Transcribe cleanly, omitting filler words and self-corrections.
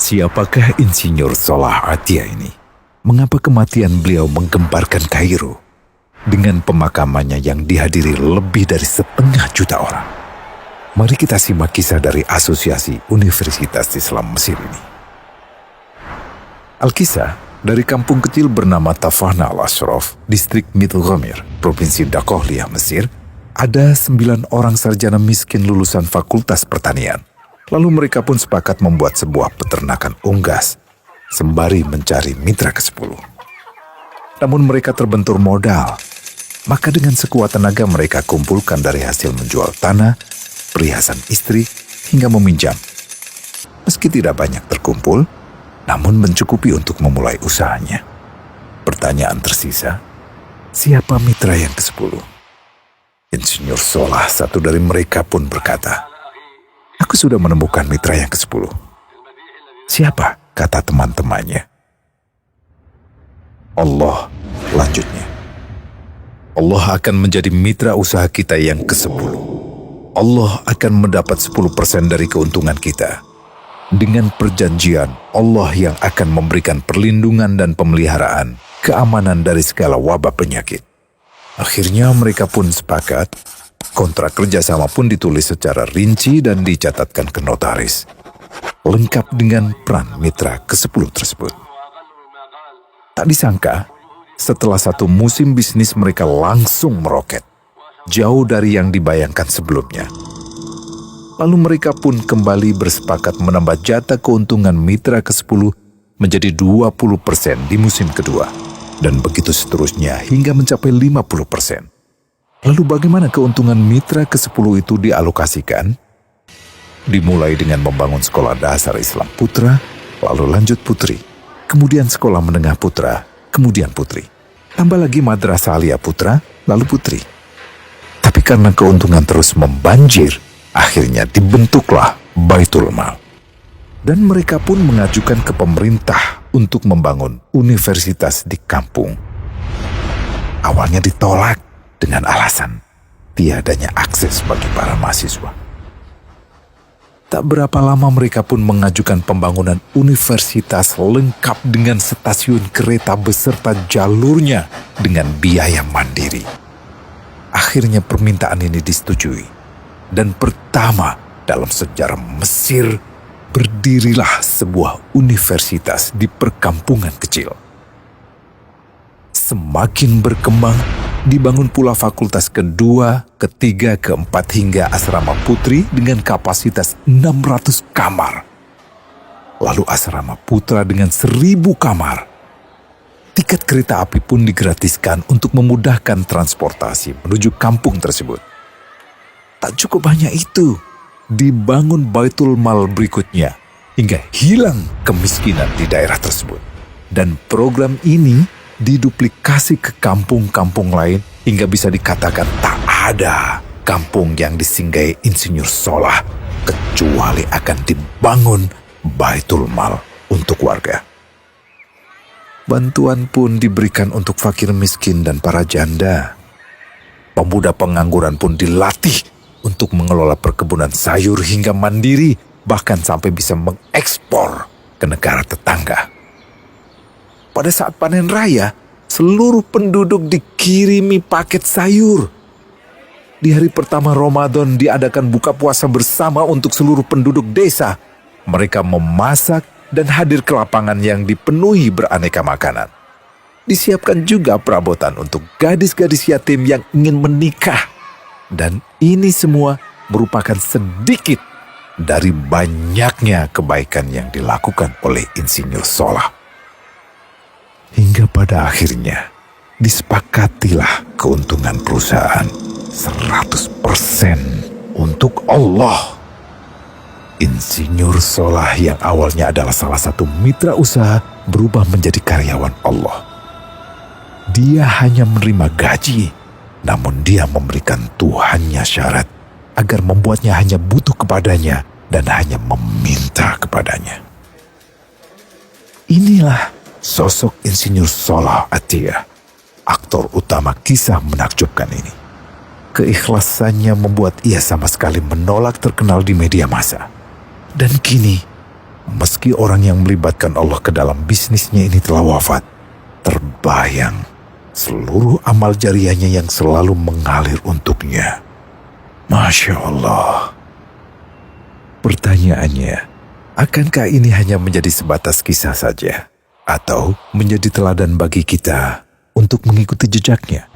Siapakah Insinyur Salah Atia ini? Mengapa kematian beliau menggemparkan Kairo? Dengan pemakamannya yang dihadiri lebih dari 1,5 juta orang. Mari kita simak kisah dari Asosiasi Universitas Islam Mesir ini. Al-Kisah dari kampung kecil bernama Tafahna al-Ashraf, distrik Middle Ghamir, Provinsi Dakohlia, Mesir, ada 9 orang sarjana miskin lulusan Fakultas Pertanian. Lalu mereka pun sepakat membuat sebuah peternakan unggas, sembari mencari mitra ke-10. Namun mereka terbentur modal, maka dengan sekuat tenaga mereka kumpulkan dari hasil menjual tanah, perhiasan istri, hingga meminjam. Meski tidak banyak terkumpul, namun mencukupi untuk memulai usahanya. Pertanyaan tersisa, siapa mitra yang ke-10? Insinyur Salah, satu dari mereka pun berkata, "Aku sudah menemukan mitra yang ke-10. Siapa?" kata teman-temannya. "Allah," lanjutnya. "Allah akan menjadi mitra usaha kita yang ke-10. Allah akan mendapat 10% dari keuntungan kita. Dengan perjanjian, Allah yang akan memberikan perlindungan dan pemeliharaan, keamanan dari segala wabah penyakit." Akhirnya mereka pun sepakat. Kontrak kerjasama pun ditulis secara rinci dan dicatatkan ke notaris, lengkap dengan peran mitra ke-10 tersebut. Tak disangka, setelah 1 musim bisnis mereka langsung meroket, jauh dari yang dibayangkan sebelumnya. Lalu mereka pun kembali bersepakat menambah jatah keuntungan mitra ke-10 menjadi 20% di musim kedua, dan begitu seterusnya hingga mencapai 50%. Lalu bagaimana keuntungan mitra ke-10 itu dialokasikan? Dimulai dengan membangun sekolah dasar Islam putra, lalu lanjut putri, kemudian sekolah menengah putra, kemudian putri. Tambah lagi madrasah aliyah putra, lalu putri. Tapi karena keuntungan terus membanjir, akhirnya dibentuklah Baitul Mal. Dan mereka pun mengajukan ke pemerintah untuk membangun universitas di kampung. Awalnya ditolak dengan alasan tiadanya akses bagi para mahasiswa. Tak berapa lama mereka pun mengajukan pembangunan universitas lengkap dengan stasiun kereta beserta jalurnya dengan biaya mandiri. Akhirnya permintaan ini disetujui, dan pertama dalam sejarah Mesir berdirilah sebuah universitas di perkampungan kecil. Semakin berkembang, dibangun pula fakultas kedua, ketiga, keempat hingga asrama putri dengan kapasitas 600 kamar. Lalu asrama putra dengan 1.000 kamar. Tiket kereta api pun digratiskan untuk memudahkan transportasi menuju kampung tersebut. Tak cukup hanya itu, dibangun Baitul Mal berikutnya hingga hilang kemiskinan di daerah tersebut. Dan program ini diduplikasi ke kampung-kampung lain hingga bisa dikatakan tak ada kampung yang disinggahi Insinyur Salah kecuali akan dibangun Baitul Mal untuk warga. Bantuan pun diberikan untuk fakir miskin dan para janda. Pemuda pengangguran pun dilatih untuk mengelola perkebunan sayur hingga mandiri, bahkan sampai bisa mengekspor ke negara tetangga. Pada saat panen raya, seluruh penduduk dikirimi paket sayur. Di hari pertama Ramadan diadakan buka puasa bersama untuk seluruh penduduk desa. Mereka memasak dan hadir ke lapangan yang dipenuhi beraneka makanan. Disiapkan juga perabotan untuk gadis-gadis yatim yang ingin menikah. Dan ini semua merupakan sedikit dari banyaknya kebaikan yang dilakukan oleh Insinyur Salah. Hingga pada akhirnya disepakatilah keuntungan perusahaan 100% untuk Allah. Insinyur Salah yang awalnya adalah salah satu mitra usaha berubah menjadi karyawan Allah. Dia hanya menerima gaji, namun dia memberikan Tuhannya syarat agar membuatnya hanya butuh kepadanya dan hanya meminta kepadanya. Inilah sosok Insinyur Salah Atia, aktor utama kisah menakjubkan ini. Keikhlasannya membuat ia sama sekali menolak terkenal di media massa. Dan kini, Meski orang yang melibatkan Allah ke dalam bisnisnya ini telah wafat, terbayang seluruh amal jariahnya yang selalu mengalir untuknya. Masya Allah. Pertanyaannya, akankah ini hanya menjadi sebatas kisah saja? Atau menjadi teladan bagi kita untuk mengikuti jejaknya?